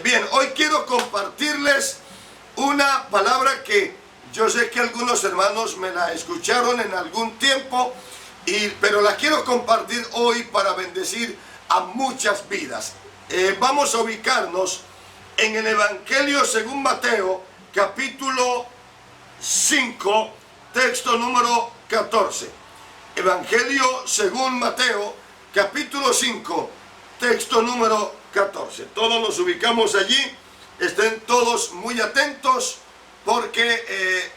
Bien, hoy quiero compartirles una palabra que yo sé que algunos hermanos me la escucharon en algún tiempo, pero la quiero compartir hoy para bendecir a muchas vidas. Vamos a ubicarnos en el Evangelio según Mateo, capítulo 5, texto número 14. Evangelio según Mateo, capítulo 5, texto número 14. Todos nos ubicamos allí. Estén todos muy atentos porque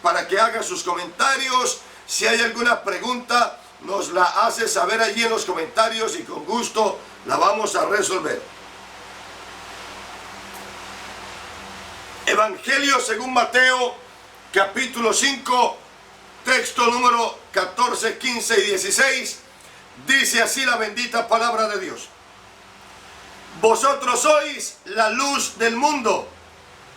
para que hagan sus comentarios. Si hay alguna pregunta, nos la hace saber allí en los comentarios y con gusto la vamos a resolver. Evangelio según Mateo, capítulo 5, texto número 14, 15 y 16. Dice así la bendita palabra de Dios. Vosotros sois la luz del mundo.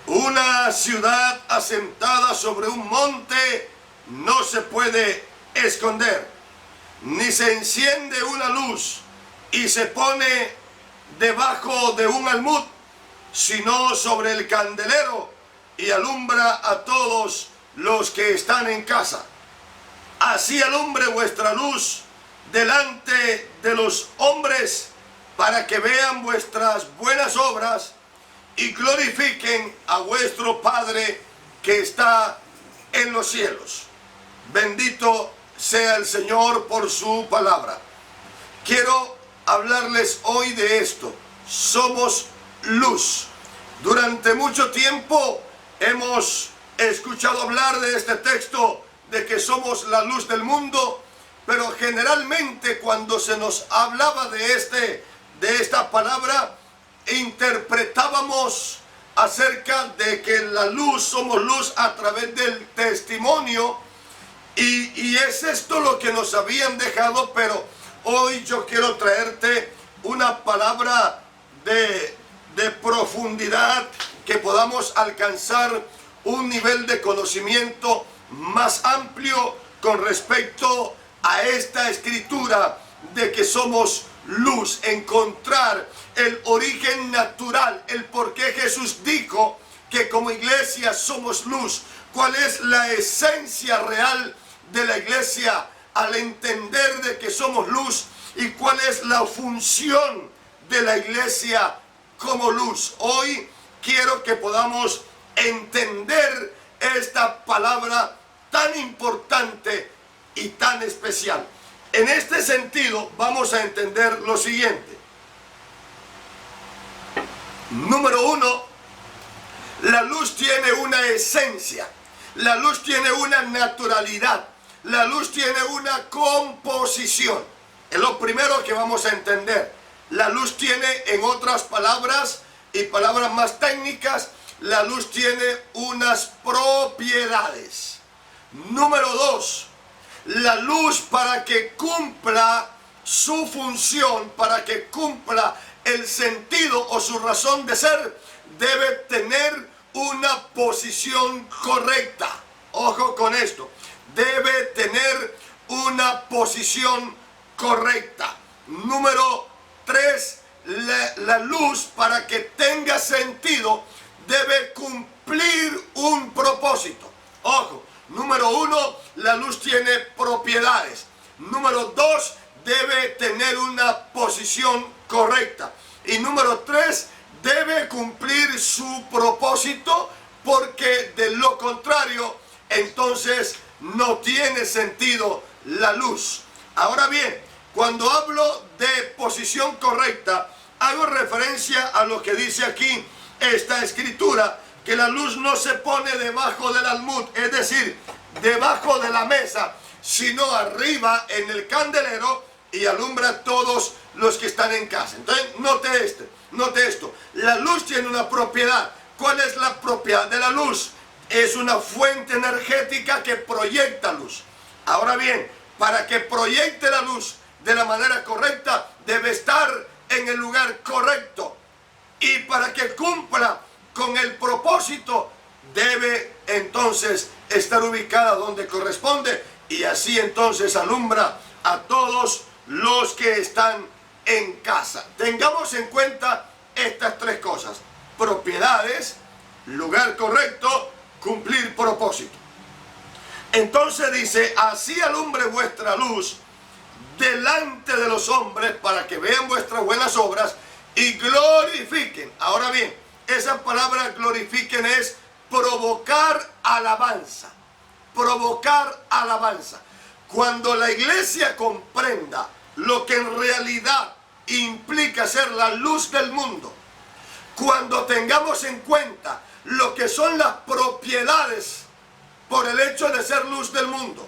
Una ciudad asentada sobre un monte no se puede esconder, ni se enciende una luz y se pone debajo de un almud, sino sobre el candelero, y alumbra a todos los que están en casa. Así alumbre vuestra luz delante de los hombres, para que vean vuestras buenas obras y glorifiquen a vuestro Padre que está en los cielos. Bendito sea el Señor por su palabra. Quiero hablarles hoy de esto. Somos luz. Durante mucho tiempo hemos escuchado hablar de este texto, de que somos la luz del mundo, pero generalmente cuando se nos hablaba de esta palabra, interpretábamos acerca de que la luz, somos luz a través del testimonio, y es esto lo que nos habían dejado. Pero hoy yo quiero traerte una palabra de profundidad, que podamos alcanzar un nivel de conocimiento más amplio con respecto a esta escritura de que somos luz, encontrar el origen natural, el por qué Jesús dijo que como iglesia somos luz, cuál es la esencia real de la iglesia al entender de que somos luz, y cuál es la función de la iglesia como luz. Hoy quiero que podamos entender esta palabra tan importante y tan especial. En este sentido vamos a entender lo siguiente. Número uno, la luz tiene una esencia, la luz tiene una naturalidad, la luz tiene una composición. Es lo primero que vamos a entender. La luz tiene, en otras palabras y palabras más técnicas, la luz tiene unas propiedades. Número dos, la luz, para que cumpla su función, para que cumpla el sentido o su razón de ser, debe tener una posición correcta. Ojo con esto, debe tener una posición correcta. Número tres, la luz, para que tenga sentido, debe cumplir un propósito. Ojo. Número uno, la luz tiene propiedades. Número dos, debe tener una posición correcta. Y número tres, debe cumplir su propósito, porque de lo contrario, entonces no tiene sentido la luz. Ahora bien, cuando hablo de posición correcta, hago referencia a lo que dice aquí esta escritura, que la luz no se pone debajo del almud, es decir, debajo de la mesa, sino arriba en el candelero, y alumbra a todos los que están en casa. Entonces, note esto. La luz tiene una propiedad. ¿Cuál es la propiedad de la luz? Es una fuente energética que proyecta luz. Ahora bien, para que proyecte la luz de la manera correcta, debe estar en el lugar correcto. Y para que cumpla con el propósito, debe entonces estar ubicada donde corresponde, y así entonces alumbra a todos los que están en casa. Tengamos en cuenta estas tres cosas: propiedades, lugar correcto, cumplir propósito. Entonces dice, así alumbre vuestra luz delante de los hombres para que vean vuestras buenas obras y glorifiquen. Ahora bien, esa palabra glorifiquen es provocar alabanza. Provocar alabanza. Cuando la iglesia comprenda lo que en realidad implica ser la luz del mundo, cuando tengamos en cuenta lo que son las propiedades por el hecho de ser luz del mundo,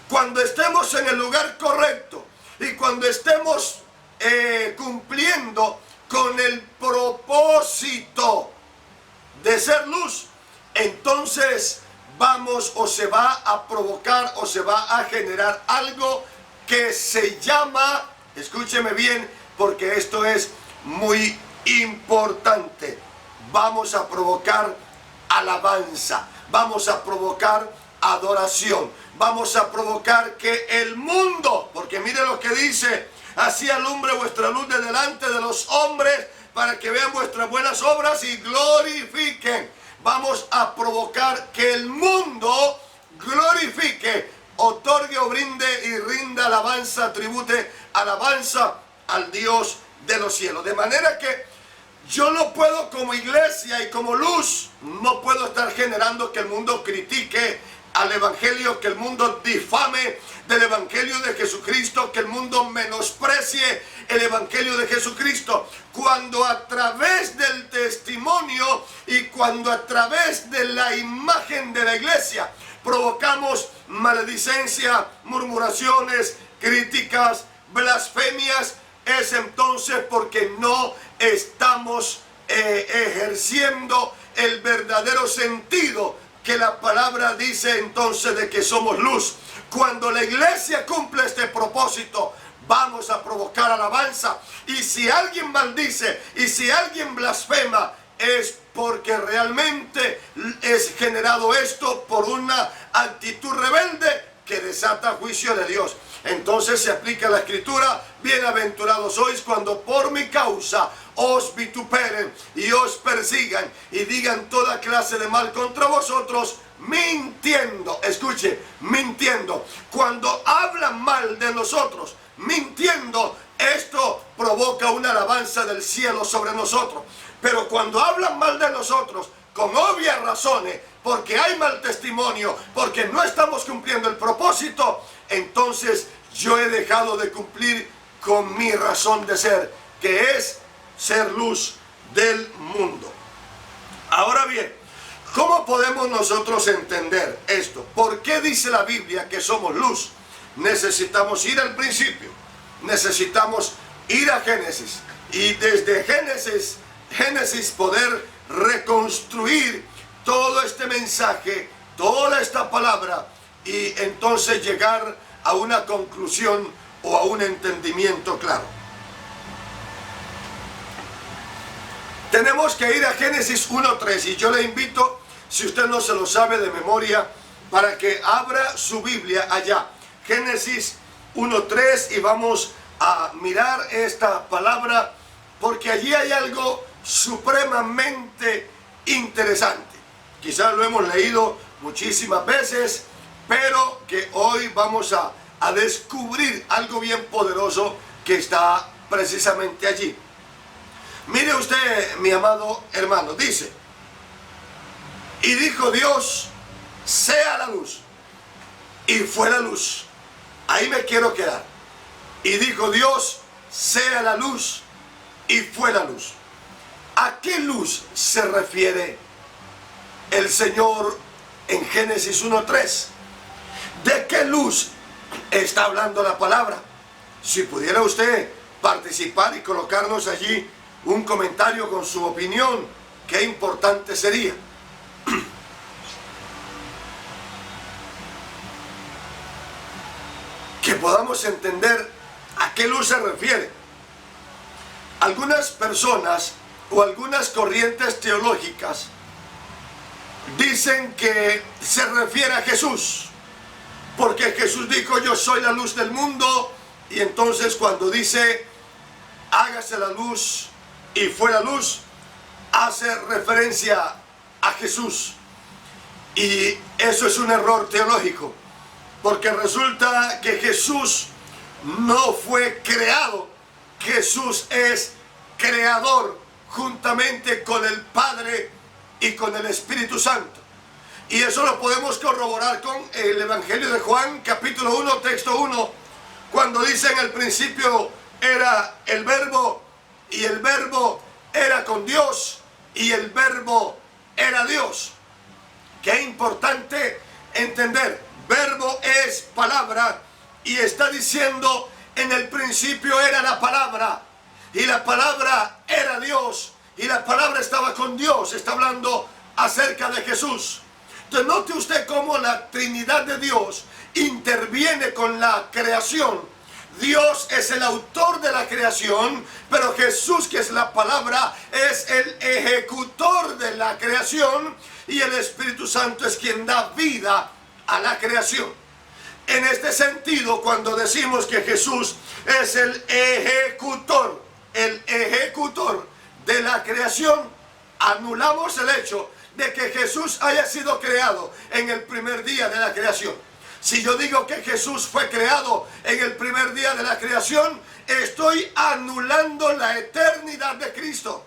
cuando estemos en el lugar correcto y cuando estemos cumpliendo con el propósito de ser luz, entonces vamos o se va a provocar o se va a generar algo que se llama, escúcheme bien porque esto es muy importante, vamos a provocar alabanza, vamos a provocar adoración, vamos a provocar que el mundo, porque mire lo que dice, así alumbre vuestra luz de delante de los hombres para que vean vuestras buenas obras y glorifiquen. Vamos a provocar que el mundo glorifique, otorgue o brinde y rinda alabanza, tribute alabanza al Dios de los cielos. De manera que yo no puedo como iglesia y como luz, no puedo estar generando que el mundo critique al evangelio, que el mundo difame del evangelio de Jesucristo, que el mundo menosprecie el evangelio de Jesucristo, cuando a través del testimonio y cuando a través de la imagen de la iglesia provocamos maledicencia, murmuraciones, críticas, blasfemias, es entonces porque no estamos ejerciendo el verdadero sentido que la palabra dice entonces de que somos luz. Cuando la iglesia cumple este propósito, vamos a provocar alabanza. Y si alguien maldice y si alguien blasfema, es porque realmente es generado esto por una actitud rebelde que desata juicio de Dios. Entonces se aplica la escritura, bienaventurados sois cuando por mi causa os vituperen y os persigan y digan toda clase de mal contra vosotros, mintiendo. Escuche, mintiendo. Cuando hablan mal de nosotros, mintiendo, esto provoca una alabanza del cielo sobre nosotros. Pero cuando hablan mal de nosotros, con obvias razones, porque hay mal testimonio, porque no estamos cumpliendo el propósito, entonces yo he dejado de cumplir con mi razón de ser, que es ser luz del mundo. Ahora bien, ¿cómo podemos nosotros entender esto? ¿Por qué dice la Biblia que somos luz? Necesitamos ir al principio, necesitamos ir a Génesis, y desde Génesis poder reconstruir todo este mensaje, toda esta palabra, y entonces llegar a una conclusión o a un entendimiento claro. Tenemos que ir a Génesis 1:3 y yo le invito, si usted no se lo sabe de memoria, para que abra su Biblia allá. Génesis 1:3 y vamos a mirar esta palabra porque allí hay algo supremamente interesante. Quizás lo hemos leído muchísimas veces, pero que hoy vamos a descubrir algo bien poderoso que está precisamente allí. Mire usted, mi amado hermano, dice, y dijo Dios, sea la luz, y fue la luz. Ahí me quiero quedar. Y dijo Dios, sea la luz, y fue la luz. ¿A qué luz se refiere el Señor en Génesis 1:3? ¿De qué luz está hablando la palabra? Si pudiera usted participar y colocarnos allí un comentario con su opinión, qué importante sería. Que podamos entender a qué luz se refiere. Algunas personas o algunas corrientes teológicas dicen que se refiere a Jesús, porque Jesús dijo, yo soy la luz del mundo, y entonces cuando dice, hágase la luz, y fue la luz, hace referencia a Jesús. Y eso es un error teológico, porque resulta que Jesús no fue creado. Jesús es creador juntamente con el Padre y con el Espíritu Santo. Y eso lo podemos corroborar con el Evangelio de Juan, capítulo 1, texto 1, cuando dice: en el principio era el Verbo, y el Verbo era con Dios, y el Verbo era Dios. Qué importante entender. Verbo es palabra, y está diciendo: en el principio era la palabra, y la palabra era Dios, y la palabra estaba con Dios. Está hablando acerca de Jesús. Entonces note usted cómo la Trinidad de Dios interviene con la creación. Dios es el autor de la creación, pero Jesús, que es la palabra, es el ejecutor de la creación, y el Espíritu Santo es quien da vida a la creación. En este sentido, cuando decimos que Jesús es el ejecutor de la creación, anulamos el hecho de que Jesús haya sido creado en el primer día de la creación. Si yo digo que Jesús fue creado en el primer día de la creación, estoy anulando la eternidad de Cristo.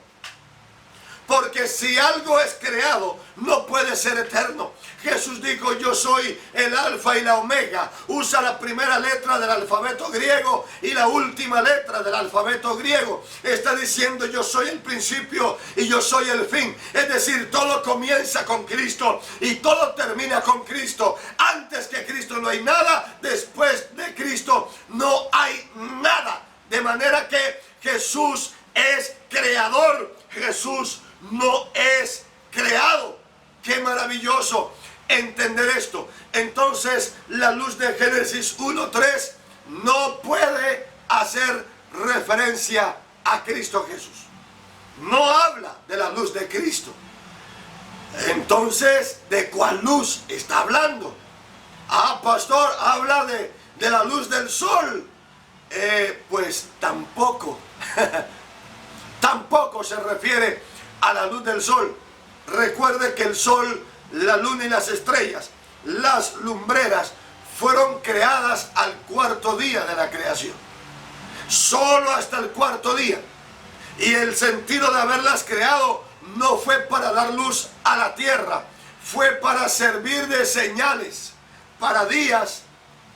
Porque si algo es creado, no puede ser eterno. Jesús dijo: yo soy el alfa y la omega. Usa la primera letra del alfabeto griego y la última letra del alfabeto griego. Está diciendo: yo soy el principio y yo soy el fin. Es decir, todo comienza con Cristo y todo termina con Cristo. Antes que Cristo no hay nada, después de Cristo no hay nada. De manera que Jesús es creador, Jesús no es creado. ¡Qué maravilloso entender esto! Entonces, la luz de Génesis 1:3 no puede hacer referencia a Cristo Jesús. No habla de la luz de Cristo. Entonces, ¿de cuál luz está hablando? Ah, pastor, habla de la luz del sol. Pues tampoco. Tampoco se refiere a la luz del sol. Recuerde que el sol, la luna y las estrellas, las lumbreras, fueron creadas al cuarto día de la creación. Solo hasta el cuarto día. Y el sentido de haberlas creado no fue para dar luz a la tierra, fue para servir de señales para días,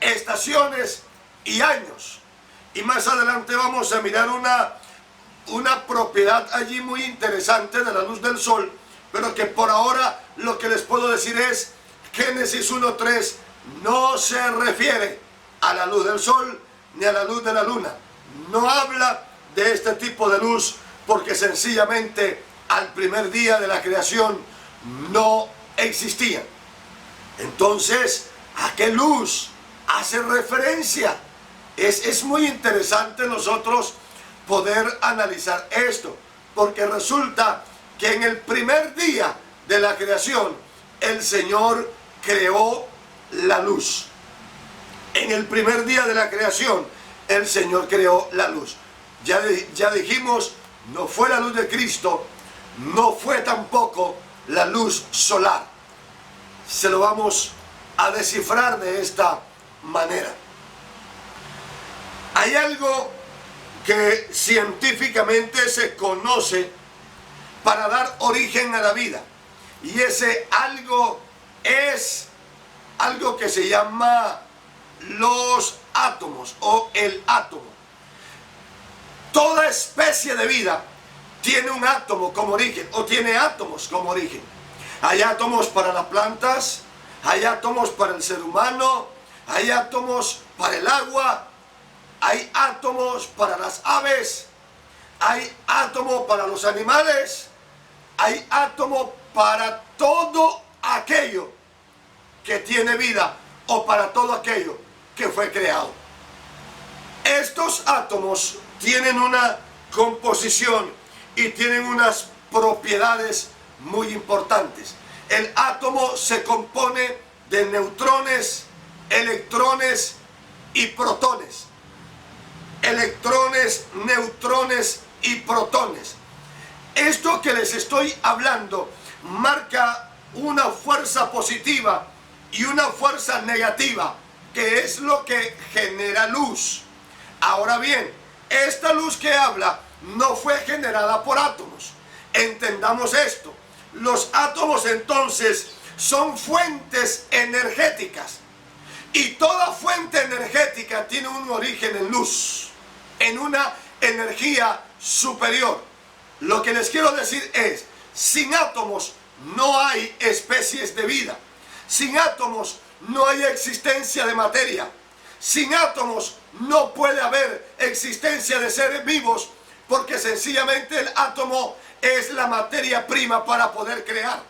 estaciones y años. Y más adelante vamos a mirar una propiedad allí muy interesante de la luz del sol, pero que por ahora lo que les puedo decir es: Génesis 1:3 no se refiere a la luz del sol ni a la luz de la luna. No habla de este tipo de luz, porque sencillamente al primer día de la creación no existía. Entonces, ¿a qué luz hace referencia? Es muy interesante nosotros poder analizar esto, porque resulta que en el primer día de la creación el Señor creó la luz. En el primer día de la creación el Señor creó la luz. Ya dijimos, no fue la luz de Cristo, no fue tampoco la luz solar. Se lo vamos a descifrar de esta manera. Hay algo que científicamente se conoce para dar origen a la vida, y ese algo es algo que se llama los átomos o el átomo. Toda especie de vida tiene un átomo como origen, o tiene átomos como origen. Hay átomos para las plantas, hay átomos para el ser humano, hay átomos para el agua, hay átomos para las aves, hay átomos para los animales, hay átomos para todo aquello que tiene vida, o para todo aquello que fue creado. Estos átomos tienen una composición y tienen unas propiedades muy importantes. El átomo se compone de neutrones, electrones y protones. Electrones, neutrones y protones. Esto que les estoy hablando marca una fuerza positiva y una fuerza negativa, que es lo que genera luz. Ahora bien, esta luz que habla no fue generada por átomos. Entendamos esto. Los átomos entonces son fuentes energéticas. Y toda fuente energética tiene un origen en luz, en una energía superior. Lo que les quiero decir es, sin átomos no hay especies de vida. Sin átomos no hay existencia de materia. Sin átomos no puede haber existencia de seres vivos, porque sencillamente el átomo es la materia prima para poder crear.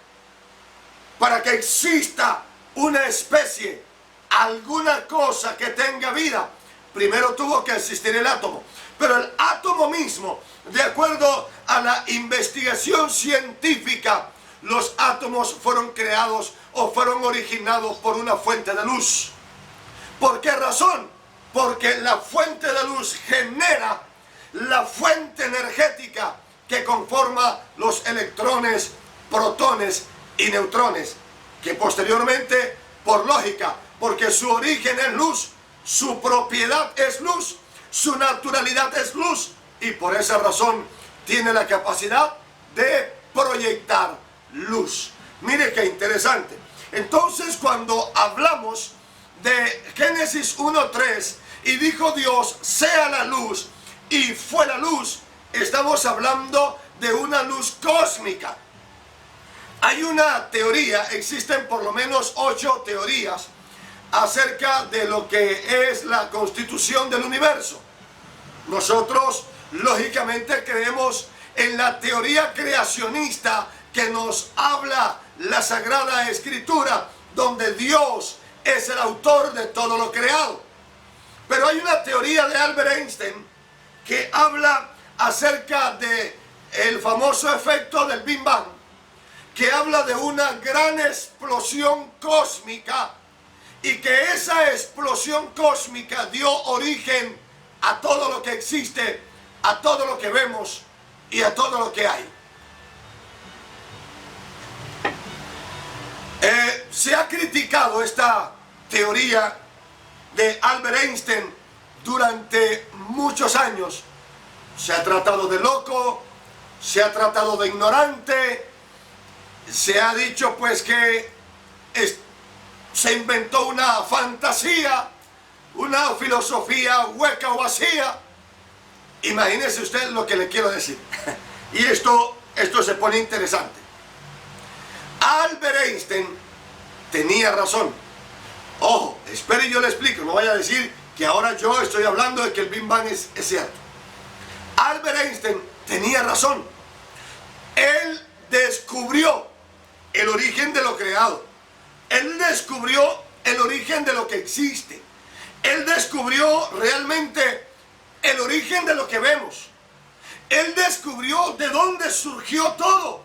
Para que exista una especie, alguna cosa que tenga vida, primero tuvo que existir el átomo. Pero el átomo mismo, de acuerdo a la investigación científica, los átomos fueron creados o fueron originados por una fuente de luz. ¿Por qué razón? Porque la fuente de luz genera la fuente energética que conforma los electrones, protones y neutrones, que posteriormente, por lógica, porque su origen es luz, su propiedad es luz, su naturalidad es luz, y por esa razón tiene la capacidad de proyectar luz. Mire qué interesante. Entonces, cuando hablamos de Génesis 1:3, y dijo Dios, sea la luz, y fue la luz, estamos hablando de una luz cósmica. Hay una teoría, existen por lo menos 8 teorías acerca de lo que es la constitución del universo. Nosotros, lógicamente, creemos en la teoría creacionista que nos habla la Sagrada Escritura, donde Dios es el autor de todo lo creado. Pero hay una teoría de Albert Einstein que habla acerca de el famoso efecto del Big Bang, que habla de una gran explosión cósmica, y que esa explosión cósmica dio origen a todo lo que existe, a todo lo que vemos y a todo lo que hay. Se ha criticado esta teoría de Albert Einstein durante muchos años. Se ha tratado de loco, se ha tratado de ignorante, se ha dicho pues que se inventó una fantasía, una filosofía hueca o vacía. Imagínese usted lo que le quiero decir. Y esto se pone interesante. Albert Einstein tenía razón. Ojo, espere y yo le explico, no vaya a decir que ahora yo estoy hablando de que el Big Bang es cierto. Albert Einstein tenía razón. Él descubrió el origen de lo creado. Él descubrió el origen de lo que existe. Él descubrió realmente el origen de lo que vemos. Él descubrió de dónde surgió todo,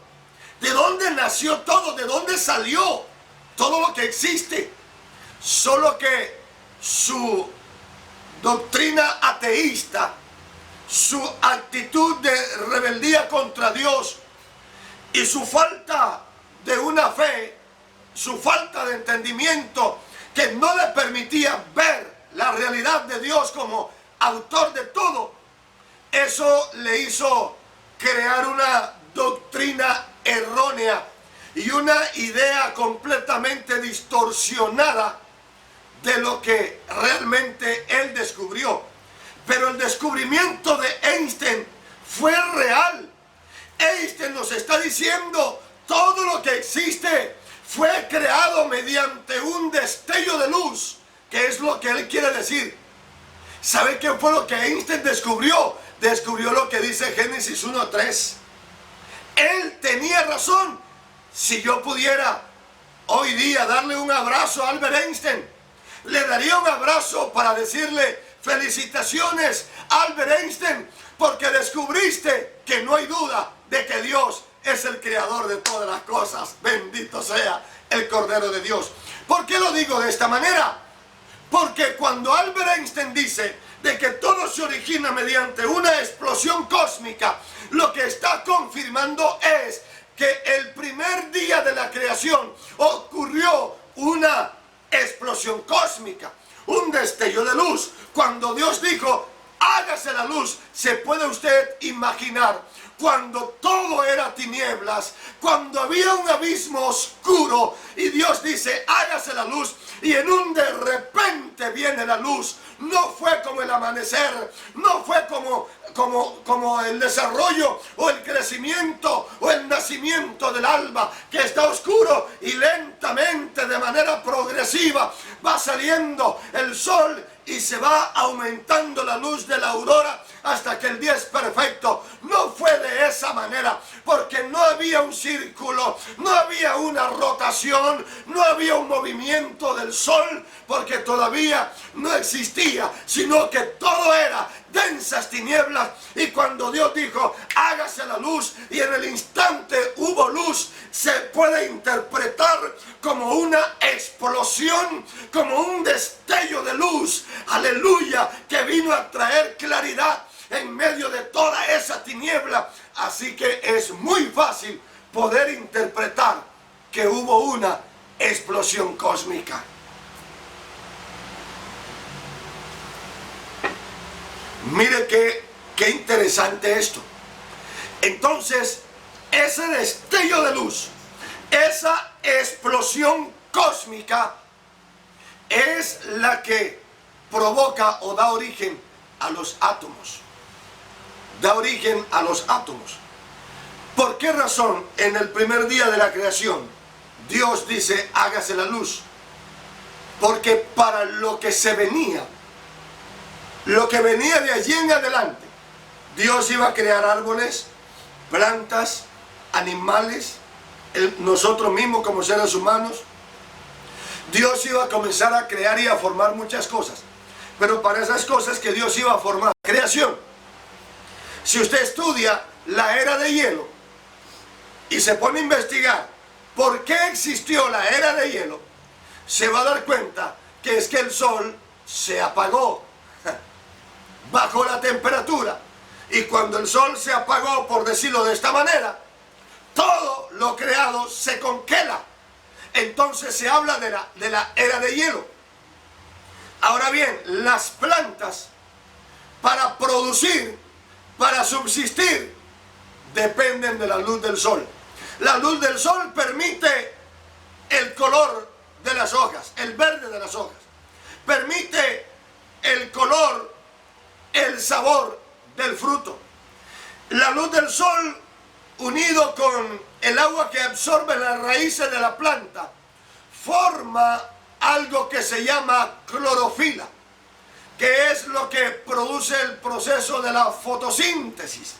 de dónde nació todo, de dónde salió todo lo que existe. Solo que su doctrina ateísta, su actitud de rebeldía contra Dios y su falta de una fe, su falta de entendimiento que no le permitía ver la realidad de Dios como autor de todo, eso le hizo crear una doctrina errónea y una idea completamente distorsionada de lo que realmente él descubrió. Pero el descubrimiento de Einstein fue real. Einstein nos está diciendo, todo lo que existe fue creado mediante un destello de luz, que es lo que él quiere decir. ¿Sabe qué fue lo que Einstein descubrió? Descubrió lo que dice Génesis 1:3. Él tenía razón. Si yo pudiera hoy día darle un abrazo a Albert Einstein, le daría un abrazo para decirle, felicitaciones Albert Einstein, porque descubriste que no hay duda de que Dios es el creador de todas las cosas. Bendito sea el Cordero de Dios. ¿Por qué lo digo de esta manera? Porque cuando Albert Einstein dice de que todo se origina mediante una explosión cósmica, lo que está confirmando es que el primer día de la creación ocurrió una explosión cósmica, un destello de luz. Cuando Dios dijo, hágase la luz, se puede usted imaginar, cuando todo era tinieblas, cuando había un abismo oscuro y Dios dice, hágase la luz, y en un de repente viene la luz. No fue como el amanecer, no fue como el desarrollo o el crecimiento o el nacimiento del alba, que está oscuro y lentamente, de manera progresiva, va saliendo el sol y se va aumentando la luz de la aurora hasta que el día es perfecto. No fue de esa manera, porque no había un círculo, no había una rotación, no había un movimiento del sol, porque todavía no existía, sino que todo era densas tinieblas. Y cuando Dios dijo, hágase la luz, y en el instante hubo luz, se puede interpretar como una explosión, como un destello de luz, aleluya, que vino a traer claridad en medio de toda esa tiniebla. Así que es muy fácil poder interpretar que hubo una explosión cósmica. Mire qué interesante esto. Entonces, ese destello de luz, esa explosión cósmica, es la que provoca o da origen a los átomos. Da origen a los átomos. ¿Por qué razón en el primer día de la creación Dios dice, hágase la luz? Porque para lo que se venía, lo que venía de allí en adelante, Dios iba a crear árboles, plantas, animales, nosotros mismos como seres humanos. Dios iba a comenzar a crear y a formar muchas cosas. Pero para esas cosas que Dios iba a formar, creación. Si usted estudia la era de hielo y se pone a investigar por qué existió la era de hielo, se va a dar cuenta que es que el sol se apagó, bajó la temperatura, y cuando el sol se apagó, por decirlo de esta manera, todo lo creado se congela. Entonces se habla de la era de hielo. Ahora bien, las plantas, para producir, para subsistir, dependen de la luz del sol. La luz del sol permite el color de las hojas, el verde de las hojas. Permite el color, el sabor del fruto. La luz del sol, unido con el agua que absorbe las raíces de la planta, forma algo que se llama clorofila, que es lo que produce el proceso de la fotosíntesis.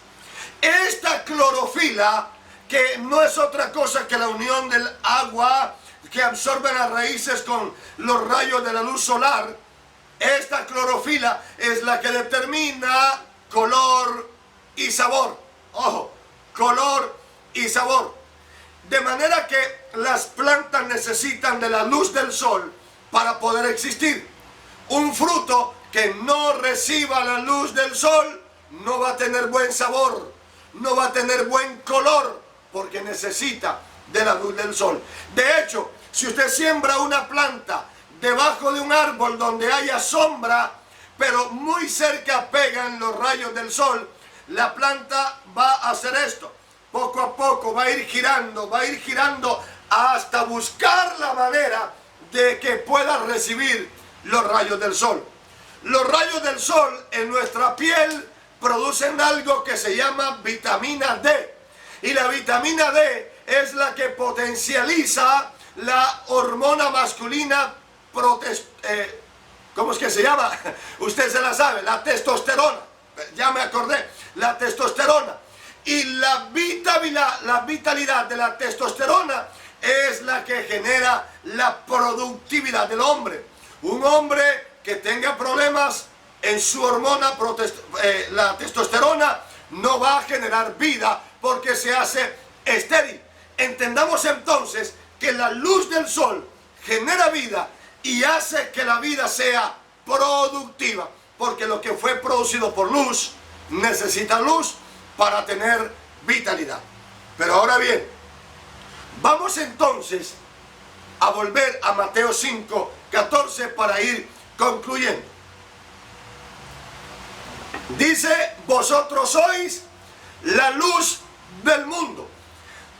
Esta clorofila, que no es otra cosa que la unión del agua que absorbe las raíces con los rayos de la luz solar, esta clorofila es la que determina color y sabor. Ojo, color y sabor. De manera que las plantas necesitan de la luz del sol para poder existir. Un fruto que no reciba la luz del sol no va a tener buen sabor, no va a tener buen color, porque necesita de la luz del sol. De hecho, si usted siembra una planta debajo de un árbol donde haya sombra, pero muy cerca pegan los rayos del sol, la planta va a hacer esto. Poco a poco va a ir girando hasta buscar la manera de que pueda recibir los rayos del sol. Los rayos del sol en nuestra piel producen algo que se llama vitamina D. Y la vitamina D es la que potencializa la hormona masculina, ¿cómo es que se llama? Usted se la sabe, la testosterona. Ya me acordé, la testosterona. Y la vitalidad de la testosterona es la que genera la productividad del hombre. Un hombre que tenga problemas en su hormona, la testosterona, no va a generar vida porque se hace estéril. Entendamos entonces que la luz del sol genera vida y hace que la vida sea productiva, porque lo que fue producido por luz necesita luz para tener vitalidad. Pero ahora bien, vamos entonces a volver a Mateo 5:14 para ir concluyendo. Dice: vosotros sois la luz del mundo.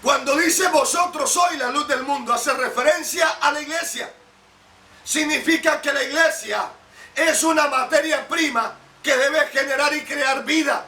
Cuando dice vosotros sois la luz del mundo, hace referencia a la iglesia. Significa que la iglesia es una materia prima que debe generar y crear vida.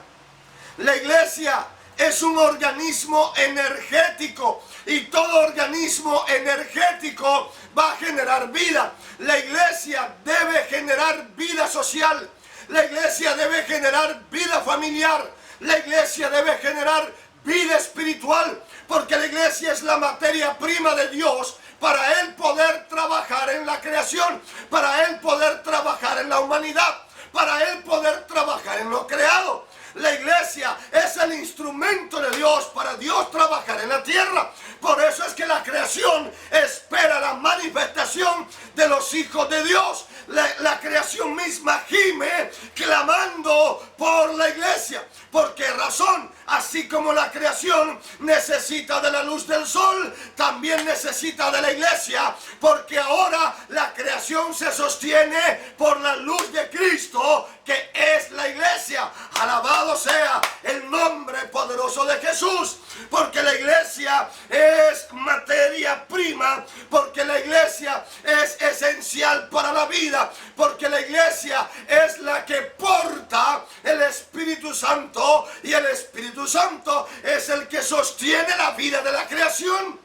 La iglesia es un organismo energético y todo organismo energético va a generar vida. La iglesia debe generar vida social. La iglesia debe generar vida familiar. La iglesia debe generar vida espiritual, porque la iglesia es la materia prima de Dios para Él poder trabajar en la creación, para Él poder trabajar en la humanidad, para Él poder trabajar en lo creado. La iglesia es el instrumento de Dios para Dios trabajar en la tierra. Por eso es que la creación espera la manifestación de los hijos de Dios. La creación misma gime clamando por la iglesia. ¿Por qué razón? Así como la creación necesita de la luz del sol, también necesita de la iglesia, porque ahora la creación se sostiene por la luz de Cristo, que es la iglesia. Alabado sea el nombre poderoso de Jesús, porque la iglesia es materia prima, porque la iglesia es esencial para la vida, porque la iglesia es la que porta el Espíritu Santo, y el Espíritu Santo es el que sostiene la vida de la creación.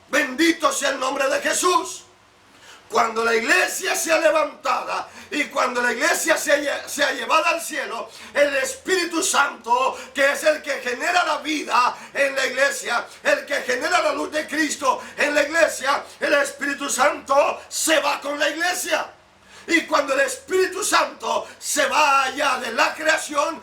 Bendito sea el nombre de Jesús. Cuando la iglesia sea levantada y cuando la iglesia sea llevada al cielo, el Espíritu Santo, que es el que genera la vida en la iglesia, el que genera la luz de Cristo en la iglesia, el Espíritu Santo se va con la iglesia. Y cuando el Espíritu Santo se vaya de la creación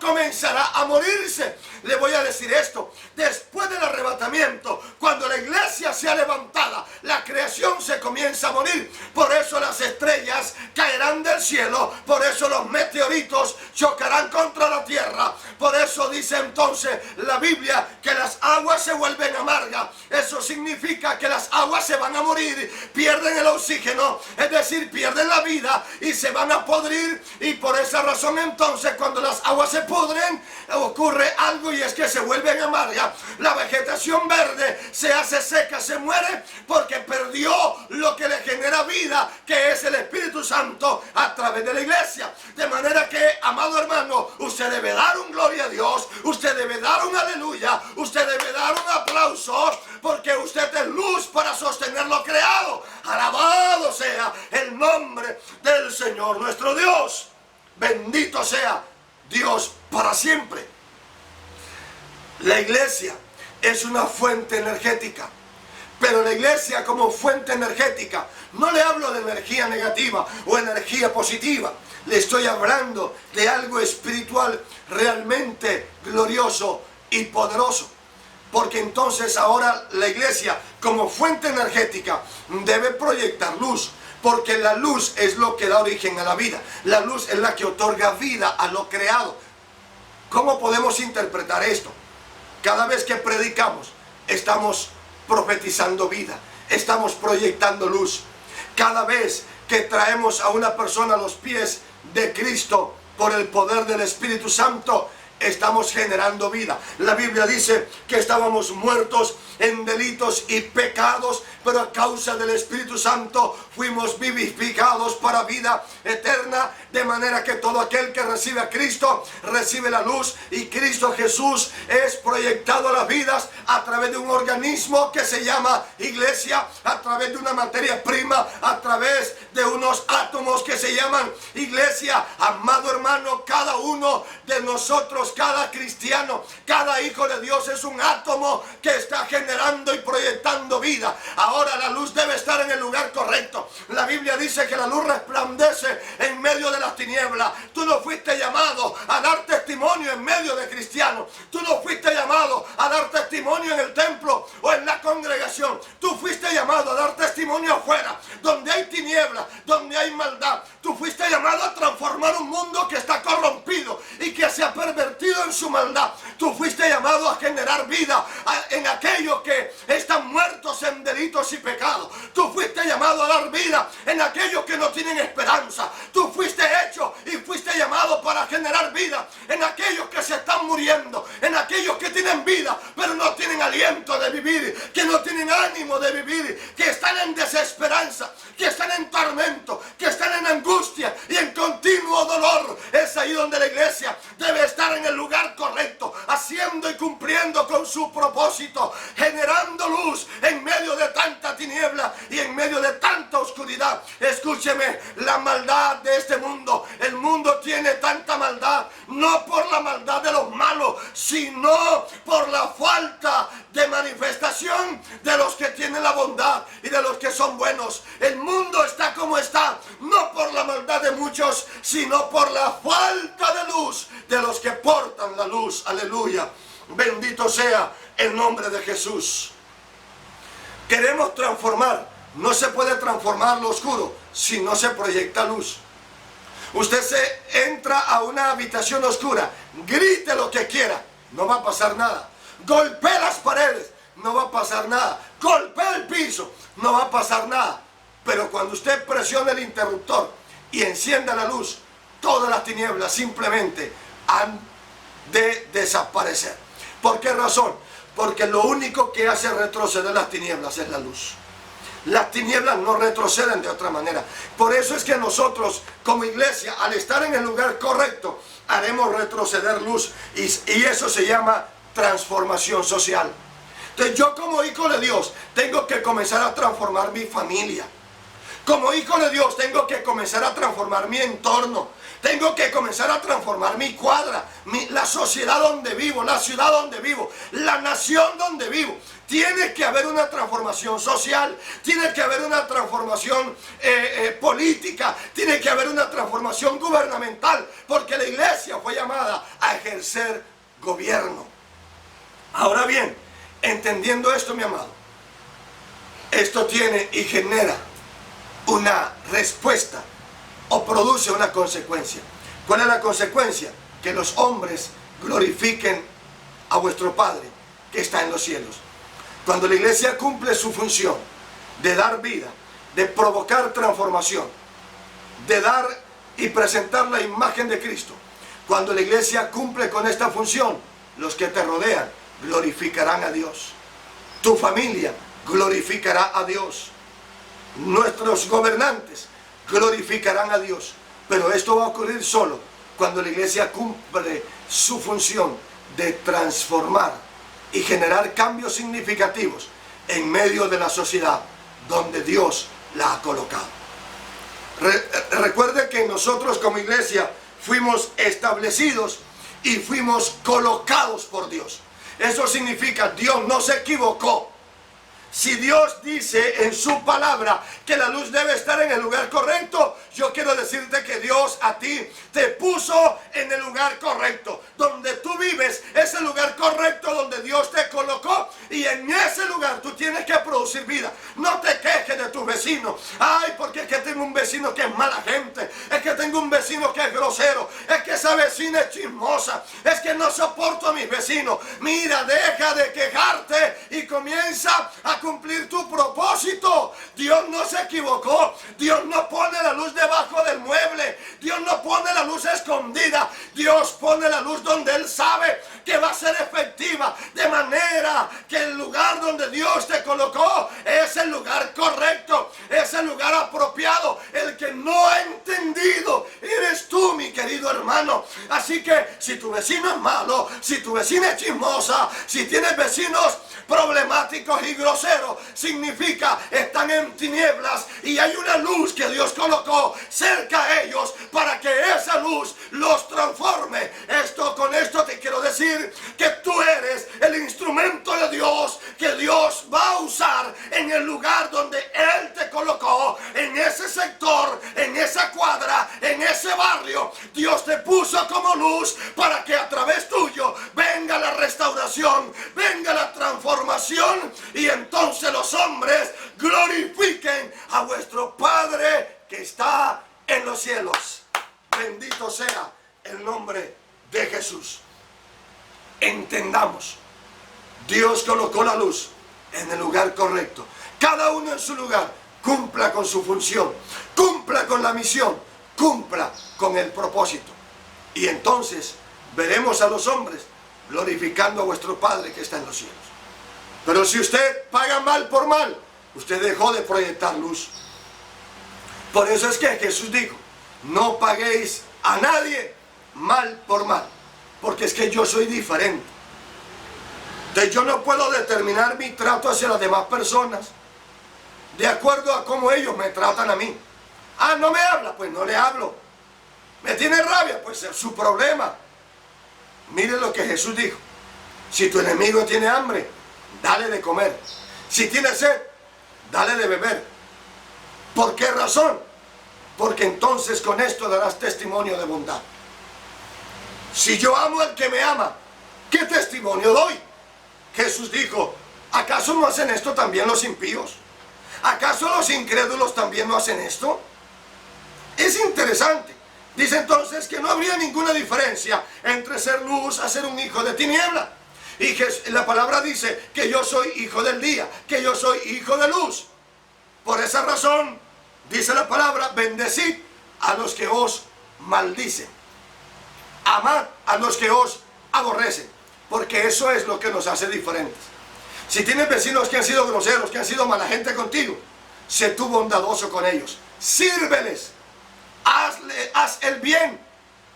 comenzará a morirse. Le voy a decir esto: después del arrebatamiento, cuando la iglesia sea levantada, la creación se comienza a morir. Por eso las estrellas caerán del cielo, por eso los meteoritos chocarán contra la tierra. Por eso dice entonces la Biblia que las aguas se vuelven amargas. Eso significa que las aguas se van a morir, pierden el oxígeno, es decir, pierden la vida y se van a podrir. Y por esa razón entonces, cuando las aguas se pudren, ocurre algo, y es que se vuelven amargas. La vegetación verde se hace seca, se muere, porque perdió lo que le genera vida, que es el Espíritu Santo a través de la iglesia. De manera que, amado hermano, usted debe dar un gloria a Dios, usted debe dar un aleluya, usted debe dar un aplauso, porque usted es luz para sostener lo creado. Alabado sea el nombre del Señor nuestro Dios. Bendito sea Dios para siempre. La iglesia es una fuente energética, pero la iglesia como fuente energética, no le hablo de energía negativa o energía positiva, le estoy hablando de algo espiritual realmente glorioso y poderoso. Porque entonces ahora la iglesia como fuente energética debe proyectar luz, porque la luz es lo que da origen a la vida. La luz es la que otorga vida a lo creado. ¿Cómo podemos interpretar esto? Cada vez que predicamos, estamos profetizando vida, estamos proyectando luz. Cada vez que traemos a una persona a los pies de Cristo por el poder del Espíritu Santo, estamos generando vida. La Biblia dice que estábamos muertos en delitos y pecados, pero a causa del Espíritu Santo fuimos vivificados para vida eterna. De manera que todo aquel que recibe a Cristo recibe la luz, y Cristo Jesús es proyectado a las vidas a través de un organismo que se llama iglesia, a través de una materia prima, a través de unos átomos que se llaman iglesia. Amado hermano, cada uno de nosotros, cada cristiano, cada hijo de Dios es un átomo que está generando y proyectando vida. Ahora la luz debe estar en el lugar correcto. La Biblia dice que la luz resplandece en medio de las tinieblas. Tú no fuiste llamado a dar testimonio en medio de cristianos. Tú no fuiste llamado a dar testimonio en el templo o en la congregación. Tú fuiste llamado a dar testimonio afuera, donde generar vida en aquellos que se están muriendo, en aquellos que tienen vida, pero no tienen aliento de vivir, que no tienen ánimo de vivir, que están en desesperanza, que están en tormento, que están en angustia y en continuo dolor. Es ahí donde la iglesia debe estar en el lugar correcto, haciendo y cumpliendo con su propósito, generando luz en medio de tanta tiniebla y en medio de tanta oscuridad. Escúcheme, la maldad de este mundo, el mundo tiene tanta maldad, no por la maldad de los malos, sino por la falta de manifestación de los que tienen la bondad y de los que son buenos. El mundo está como está, no por la maldad de muchos, sino por la falta de luz de los que portan la luz. Aleluya. Bendito sea el nombre de Jesús. Queremos transformar. No se puede transformar lo oscuro si no se proyecta luz. Usted se entra a una habitación oscura, grite lo que quiera, no va a pasar nada. Golpee las paredes, no va a pasar nada. Golpee el piso, no va a pasar nada. Pero cuando usted presiona el interruptor y encienda la luz, todas las tinieblas simplemente han de desaparecer. ¿Por qué razón? Porque lo único que hace retroceder las tinieblas es la luz. Las tinieblas no retroceden de otra manera. Por eso es que nosotros como iglesia, al estar en el lugar correcto, haremos retroceder luz. Y eso se llama transformación social. Entonces yo como hijo de Dios tengo que comenzar a transformar mi familia. Como hijo de Dios tengo que comenzar a transformar mi entorno. Tengo que comenzar a transformar mi cuadra, la sociedad donde vivo, la ciudad donde vivo, la nación donde vivo. Tiene que haber una transformación social, tiene que haber una transformación política, tiene que haber una transformación gubernamental, porque la iglesia fue llamada a ejercer gobierno. Ahora bien, entendiendo esto, mi amado, esto tiene y genera una respuesta o produce una consecuencia. ¿Cuál es la consecuencia? Que los hombres glorifiquen a vuestro Padre que está en los cielos. Cuando la iglesia cumple su función de dar vida, de provocar transformación, de dar y presentar la imagen de Cristo, cuando la iglesia cumple con esta función, los que te rodean glorificarán a Dios. Tu familia glorificará a Dios. Nuestros gobernantes glorificarán a Dios. Pero esto va a ocurrir solo cuando la iglesia cumple su función de transformar y generar cambios significativos en medio de la sociedad donde Dios la ha colocado. Recuerde que nosotros como iglesia fuimos establecidos y fuimos colocados por Dios. Eso significa Dios no se equivocó. Si Dios dice en su palabra que la luz debe estar en el lugar correcto, yo quiero decirte que Dios a ti te puso en el lugar correcto. Donde tú vives es el lugar correcto donde Dios te colocó, y en ese lugar tú tienes que producir vida. No te quejes de tus vecinos. Ay, porque es que tengo un vecino que es mala gente, es que tengo un vecino que es grosero, es que esa vecina es chismosa, es que no soporto a mis vecinos. Mira, deja de quejarte y comienza a cumplir tu propósito. Dios no se equivocó. Dios no pone la luz debajo del mueble. Dios no pone la luz escondida. Dios pone la luz donde Él sabe que va a ser efectiva, de manera que el lugar donde Dios te colocó es el lugar correcto, es el lugar apropiado. El que no ha entendido eres tú, mi querido hermano. Así que si tu vecino es malo, si tu vecina es chismosa, si tienes vecinos problemáticos y groseros, significa están en tinieblas y hay una luz que Dios colocó cerca a ellos para que esa luz los transforme. Con esto te quiero decir que tú eres el instrumento de Dios que Dios va a usar en el lugar donde Él te colocó, en ese sector, en esa cuadra, en ese barrio. Dios te puso como luz para que a través tuyo venga la restauración, venga la transformación, y entonces los hombres glorifiquen a vuestro Padre que está en los cielos. Bendito sea el nombre de Jesús. Entendamos, Dios colocó la luz en el lugar correcto. Cada uno en su lugar cumpla con su función, cumpla con la misión, cumpla con el propósito. Y entonces veremos a los hombres glorificando a vuestro Padre que está en los cielos. Pero si usted paga mal por mal, usted dejó de proyectar luz. Por eso es que Jesús dijo, no paguéis a nadie mal por mal, porque es que yo soy diferente. Entonces yo no puedo determinar mi trato hacia las demás personas de acuerdo a cómo ellos me tratan a mí. Ah, no me habla, pues no le hablo. Me tiene rabia, pues es su problema. Mire lo que Jesús dijo. Si tu enemigo tiene hambre, dale de comer. Si tiene sed, dale de beber. ¿Por qué razón? Porque entonces con esto darás testimonio de bondad. Si yo amo al que me ama, ¿qué testimonio doy? Jesús dijo, ¿acaso no hacen esto también los impíos? ¿Acaso los incrédulos también no hacen esto? Es interesante. Dice entonces que no habría ninguna diferencia entre ser luz a ser un hijo de tiniebla. Y la palabra dice que yo soy hijo del día, que yo soy hijo de luz. Por esa razón, dice la palabra, bendecid a los que os maldicen. Amad a los que os aborrecen, porque eso es lo que nos hace diferentes. Si tienes vecinos que han sido groseros, que han sido mala gente contigo, sé tú bondadoso con ellos. Sírveles. Haz el bien.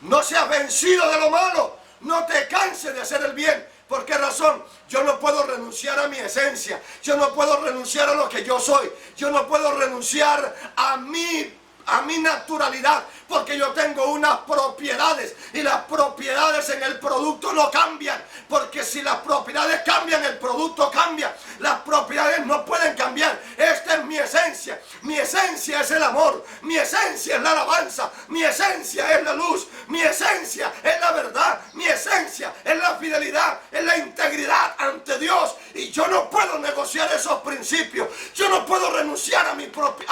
No seas vencido de lo malo. No te canses de hacer el bien. ¿Por qué razón? Yo no puedo renunciar a mi esencia. Yo no puedo renunciar a lo que yo soy. Yo no puedo renunciar a mi naturalidad, porque yo tengo unas propiedades y las propiedades en el producto no cambian, porque si las propiedades cambian, el producto cambia. Las propiedades no pueden cambiar. Esta es mi esencia. Mi esencia es el amor, mi esencia es la alabanza, mi esencia es la luz, mi esencia es la verdad, mi esencia es la fidelidad, es la integridad ante Dios. Y yo no puedo negociar esos principios. Yo no puedo renunciar a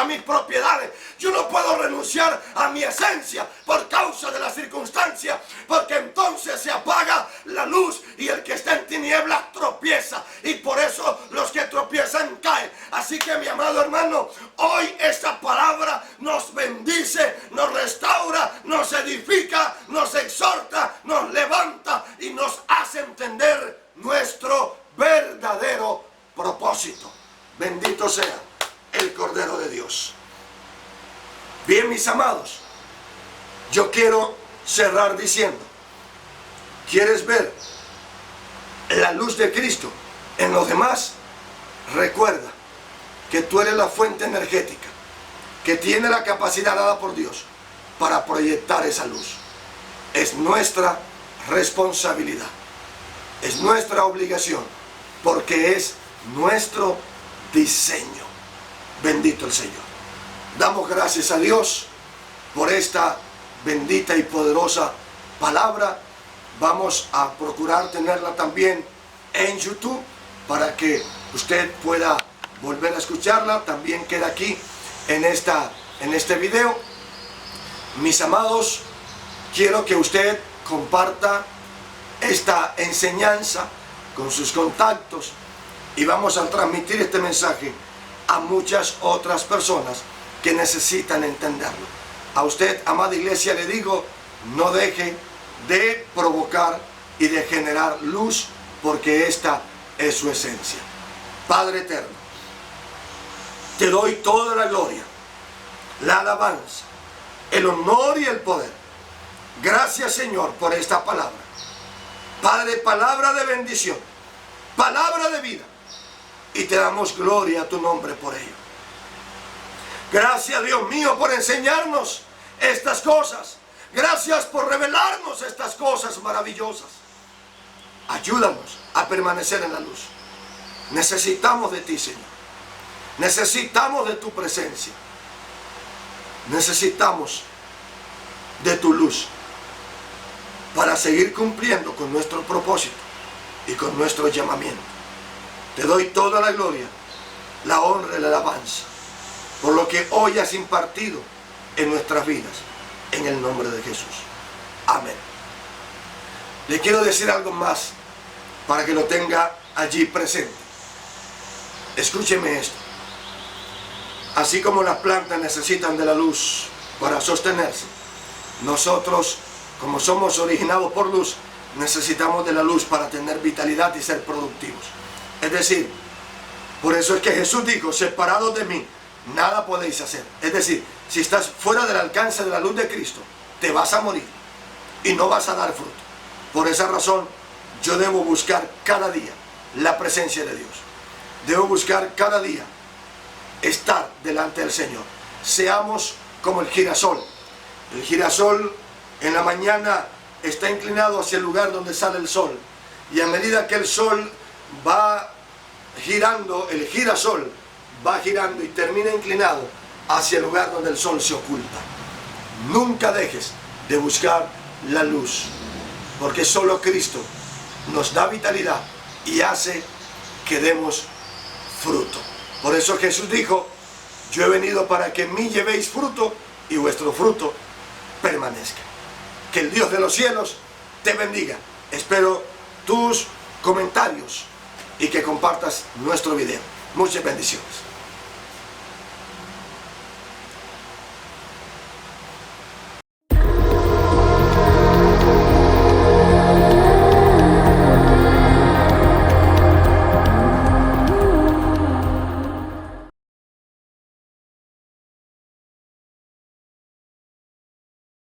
mis propiedades. Yo no puedo renunciar a mi esencia por causa de las circunstancias, porque entonces se apaga la luz y el que está en tinieblas tropieza, y por eso los que tropiezan caen. Así que, mi amado hermano, hoy esta palabra nos bendice, nos restaura, nos edifica, nos exhorta, nos levanta y nos hace entender nuestro verdadero propósito. Bendito sea el Cordero de Dios. Bien, mis amados, yo quiero cerrar diciendo, ¿quieres ver la luz de Cristo en los demás? Recuerda que tú eres la fuente energética que tiene la capacidad dada por Dios para proyectar esa luz. Es nuestra responsabilidad, es nuestra obligación, porque es nuestro diseño. Bendito el Señor. Damos gracias a Dios por esta bendita y poderosa palabra. Vamos a procurar tenerla también en YouTube para que usted pueda volver a escucharla. También queda aquí en este video. Mis amados, quiero que usted comparta esta enseñanza con sus contactos y vamos a transmitir este mensaje a muchas otras personas que necesitan entenderlo. A usted, amada iglesia, le digo, no deje de provocar y de generar luz, porque esta es su esencia. Padre eterno, te doy toda la gloria, la alabanza, el honor y el poder. Gracias, Señor, por esta palabra. Padre, palabra de bendición, palabra de vida, y te damos gloria a tu nombre por ello. Gracias, Dios mío, por enseñarnos estas cosas. Gracias por revelarnos estas cosas maravillosas. Ayúdanos a permanecer en la luz. Necesitamos de ti, Señor. Necesitamos de tu presencia. Necesitamos de tu luz para seguir cumpliendo con nuestro propósito y con nuestro llamamiento. Te doy toda la gloria, la honra y la alabanza por lo que hoy has impartido en nuestras vidas, en el nombre de Jesús. Amén. Le quiero decir algo más para que lo tenga allí presente. Escúcheme esto. Así como las plantas necesitan de la luz para sostenerse, nosotros como somos originados por luz, necesitamos de la luz para tener vitalidad y ser productivos. Es decir, por eso es que Jesús dijo, separados de mí, nada podéis hacer. Es decir, si estás fuera del alcance de la luz de Cristo, te vas a morir y no vas a dar fruto. Por esa razón, yo debo buscar cada día la presencia de Dios. Debo buscar cada día estar delante del Señor. Seamos como el girasol. El girasol en la mañana está inclinado hacia el lugar donde sale el sol. Y a medida que el sol va girando, el girasol va girando y termina inclinado hacia el lugar donde el sol se oculta. Nunca dejes de buscar la luz, porque solo Cristo nos da vitalidad y hace que demos fruto. Por eso Jesús dijo, yo he venido para que en mí llevéis fruto y vuestro fruto permanezca. Que el Dios de los cielos te bendiga. Espero tus comentarios y que compartas nuestro video. Muchas bendiciones.